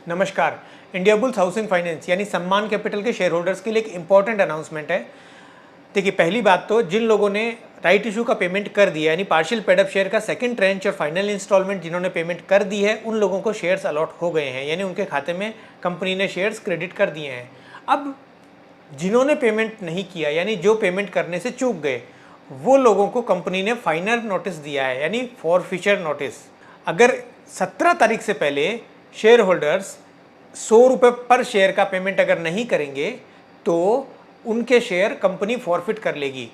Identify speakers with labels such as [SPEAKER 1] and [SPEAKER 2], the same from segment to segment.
[SPEAKER 1] नमस्कार। India bulls housing finance यानी सम्मान कैपिटल के शेयर होल्डर्स के लिए एक इंपॉर्टेंट अनाउंसमेंट है। देखिए, पहली बात तो जिन लोगों ने राइट इशू का पेमेंट कर दिया यानी पार्शियल पेड अप शेयर का सेकंड ट्रेंच और फाइनल इंस्टॉलमेंट जिन्होंने पेमेंट कर दी है, उन लोगों को शेयर्स अलॉट हो गए हैं, यानी उनके खाते में कंपनी ने शेयर्स क्रेडिट कर दिए हैं। अब जिन्होंने पेमेंट नहीं किया यानी जो पेमेंट करने से चूक गए, वो लोगों को कंपनी ने फाइनल नोटिस दिया है यानी फॉरफिचर नोटिस। अगर 17 तारीख से पहले शेयर होल्डर्स 100 रुपये पर शेयर का पेमेंट अगर नहीं करेंगे तो उनके शेयर कंपनी फॉरफिट कर लेगी।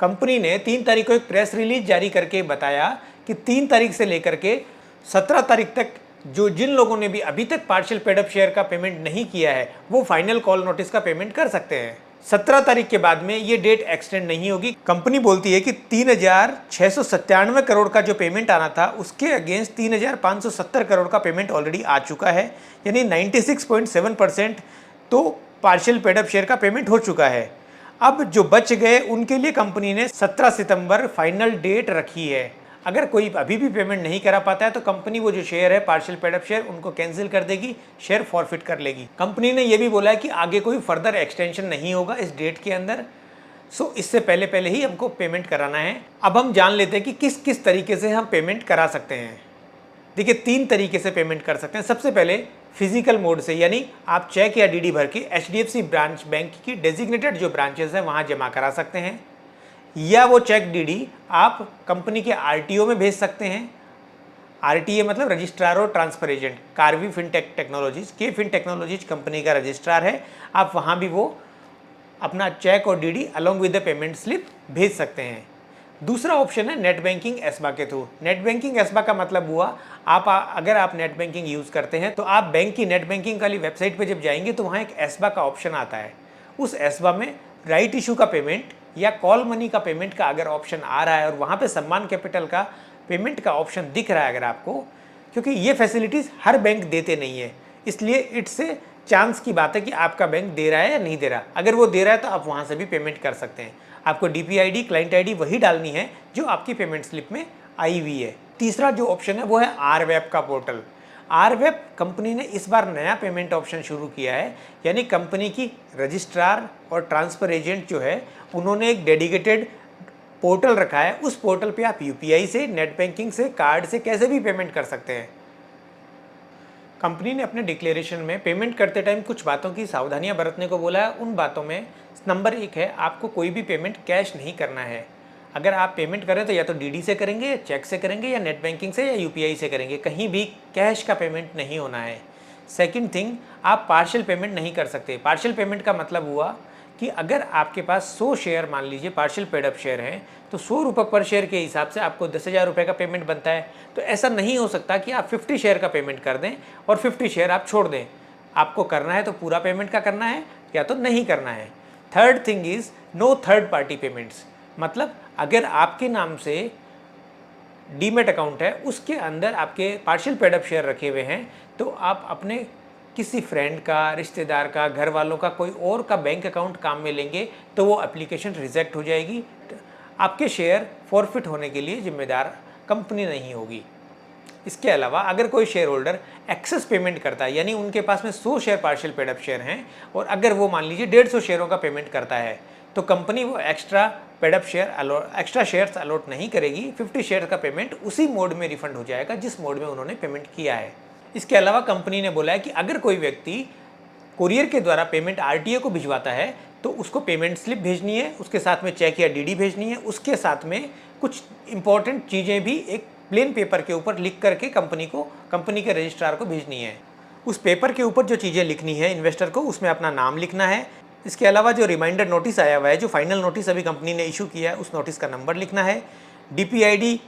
[SPEAKER 1] कंपनी ने 3 तारीख को एक प्रेस रिलीज जारी करके बताया कि 3 तारीख से लेकर के 17 तारीख तक जिन लोगों ने भी अभी तक पार्शियल पेड अप शेयर का पेमेंट नहीं किया है, वो फाइनल कॉल नोटिस का पेमेंट कर सकते हैं। 17 तारीख के बाद में ये डेट एक्सटेंड नहीं होगी। कंपनी बोलती है कि 3,697 करोड़ का जो पेमेंट आना था, उसके अगेंस्ट 3,570 करोड़ का पेमेंट ऑलरेडी आ चुका है, यानी 96.7% तो पार्शियल पेड अप शेयर का पेमेंट हो चुका है। अब जो बच गए उनके लिए कंपनी ने 17 सितंबर फाइनल डेट रखी है। अगर कोई अभी भी पेमेंट नहीं करा पाता है तो कंपनी वो जो शेयर है पार्शियल पेड अप शेयर उनको कैंसिल कर देगी, शेयर फॉरफिट कर लेगी। कंपनी ने ये भी बोला है कि आगे कोई फर्दर एक्सटेंशन नहीं होगा इस डेट के अंदर, सो इससे पहले ही हमको पेमेंट कराना है। अब हम जान लेते हैं कि किस किस तरीके से हम पेमेंट करा सकते हैं। देखिए, 3 तरीके से पेमेंट कर सकते हैं। सबसे पहले फिजिकल मोड से, यानी आप चेक या डीडी भर के एचडीएफसी ब्रांच बैंक की डेजिग्नेटेड जो ब्रांचेस हैं वहाँ जमा करा सकते हैं, या वो चेक डीडी आप कंपनी के आरटीओ में भेज सकते हैं। आरटीए मतलब रजिस्ट्रार और transfer agent. Karvy fintech technologies, KFin technologies company का रजिस्ट्रार है, आप वहाँ भी वो अपना चेक और DD along with the payment slip भेज सकते हैं। दूसरा ऑप्शन है नेट बैंकिंग एस्बा के थ्रू। नेट बैंकिंग एस्बा का मतलब हुआ अगर आप नेट बैंकिंग यूज़ करते हैं तो आप बैंक की नेट बैंकिंग वाली वेबसाइट पे जब जाएंगे तो वहाँ एक एस्बा का ऑप्शन आता है। उस एस्बा में राइट इशू का पेमेंट या कॉल मनी का पेमेंट का अगर ऑप्शन आ रहा है और वहाँ पे सम्मान कैपिटल का पेमेंट का ऑप्शन दिख रहा है अगर आपको, क्योंकि ये फैसिलिटीज़ हर बैंक देते नहीं है, इसलिए इट्स ए चांस की बात है कि आपका बैंक दे रहा है या नहीं दे रहा। अगर वो दे रहा है तो आप वहाँ से भी पेमेंट कर सकते हैं। आपको DPID क्लाइंट ID वही डालनी है जो आपकी पेमेंट स्लिप में आई हुई है। तीसरा जो ऑप्शन है वो है RWEB का पोर्टल। RWEB कंपनी ने इस बार नया पेमेंट ऑप्शन शुरू किया है, यानी कंपनी की रजिस्ट्रार और ट्रांसफर एजेंट जो है उन्होंने एक डेडिकेटेड पोर्टल रखा है। उस पोर्टल पे आप UPI से, नेट बैंकिंग से, कार्ड से कैसे भी पेमेंट कर सकते हैं। कंपनी ने अपने डिक्लेरेशन में पेमेंट करते टाइम कुछ बातों की सावधानियां बरतने को बोला है। उन बातों में नंबर 1 है, आपको कोई भी पेमेंट कैश नहीं करना है। अगर आप पेमेंट करें तो या तो DD से करेंगे, या चेक से करेंगे, या नेट बैंकिंग से, या UPI से करेंगे, कहीं भी कैश का पेमेंट नहीं होना है। सेकंड थिंग, आप पार्शियल पेमेंट नहीं कर सकते। पार्शियल पेमेंट का मतलब हुआ कि अगर आपके पास 100 शेयर मान लीजिए पार्शियल पेड अप शेयर हैं, तो 100 रुपये पर शेयर के हिसाब से आपको 10,000 रुपये का पेमेंट बनता है। तो ऐसा नहीं हो सकता कि आप 50 शेयर का पेमेंट कर दें और 50 शेयर आप छोड़ दें। आपको करना है तो पूरा पेमेंट का करना है या तो नहीं करना है। Third thing is no third party payments. मतलब अगर आपके नाम से डीमेट अकाउंट है, उसके अंदर आपके पार्शियल पेड अप शेयर रखे हुए हैं, तो आप अपने किसी फ्रेंड का, रिश्तेदार का, घर वालों का, कोई और का बैंक अकाउंट काम में लेंगे तो वो एप्लीकेशन रिजेक्ट हो जाएगी। आपके शेयर फॉरफिट होने के लिए जिम्मेदार कंपनी नहीं होगी। इसके अलावा अगर कोई शेयर होल्डर एक्सेस पेमेंट करता है, यानी उनके पास में 100 share partial paid up share हैं और अगर वो मान लीजिए 150 शेयरों का पेमेंट करता है, तो कंपनी वो एक्स्ट्रा शेयर्स अलॉट नहीं करेगी। 50 शेयर का पेमेंट उसी मोड में रिफंड हो जाएगा जिस मोड में उन्होंने पेमेंट किया है। इसके अलावा कंपनी ने बोला है कि अगर कोई व्यक्ति कुरियर के द्वारा पेमेंट RTA को भिजवाता है तो उसको पेमेंट स्लिप भेजनी है, उसके साथ में चेक या DD भेजनी है, उसके साथ में कुछ इंपॉर्टेंट चीज़ें भी एक प्लेन पेपर के ऊपर लिख करके कंपनी के रजिस्ट्रार को भेजनी है। उस पेपर के ऊपर जो चीज़ें लिखनी है इन्वेस्टर को, उसमें अपना नाम लिखना है। इसके अलावा जो रिमाइंडर नोटिस आया हुआ है, जो फाइनल नोटिस अभी कंपनी ने इशू किया है, उस नोटिस का नंबर लिखना है। DPID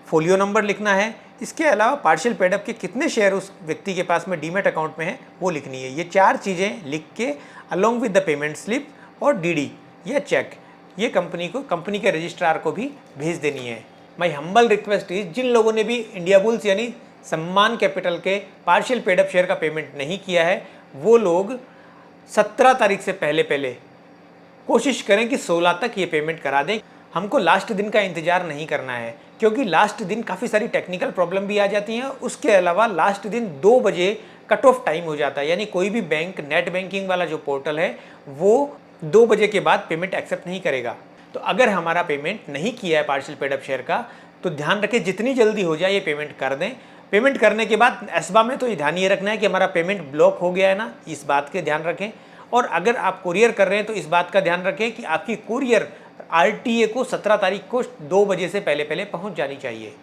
[SPEAKER 1] फोलियो नंबर लिखना है। इसके अलावा पार्शियल पेड अप के कितने शेयर उस व्यक्ति के पास में डीमेट अकाउंट में है वो लिखनी है। ये 4 चीज़ें लिख के along with the payment slip और DD या चेक ये कंपनी के रजिस्ट्रार को भी भेज देनी है। माय हम्बल रिक्वेस्ट इज, जिन लोगों ने भी इंडिया बुल्स यानी सम्मान कैपिटल के पार्शियल पेड अप शेयर का पेमेंट नहीं किया है, वो लोग 17 तारीख से पहले कोशिश करें कि 16 तक ये पेमेंट करा दें। हमको लास्ट दिन का इंतज़ार नहीं करना है, क्योंकि लास्ट दिन काफ़ी सारी टेक्निकल प्रॉब्लम भी आ जाती हैं। उसके अलावा लास्ट दिन 2 बजे कट ऑफ टाइम हो जाता है, यानी कोई भी बैंक नेट बैंकिंग वाला जो पोर्टल है वो 2 बजे के बाद पेमेंट एक्सेप्ट नहीं करेगा। तो अगर हमारा पेमेंट नहीं किया है पार्शियल पेड अप शेयर का, तो ध्यान रखें जितनी जल्दी हो जाए ये पेमेंट कर दें। पेमेंट करने के बाद एसबा में तो ये ध्यान ये रखना है कि हमारा पेमेंट ब्लॉक हो गया है ना, इस बात के ध्यान रखें। और अगर आप कुरियर कर रहे हैं तो इस बात का ध्यान रखें कि आपकी कुरियर आरटीए को 17 तारीख को 2 बजे से पहले पहले पहुंच जानी चाहिए।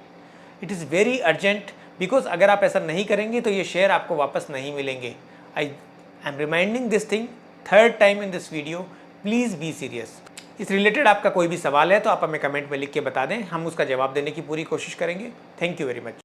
[SPEAKER 1] It is very urgent, because अगर आप ऐसा नहीं करेंगे तो ये शेयर आपको वापस नहीं मिलेंगे। I am reminding this thing third time in this video, please be serious. इस रिलेटेड आपका कोई भी सवाल है तो आप हमें कमेंट में लिख के बता दें, हम उसका जवाब देने की पूरी कोशिश करेंगे। Thank you very much.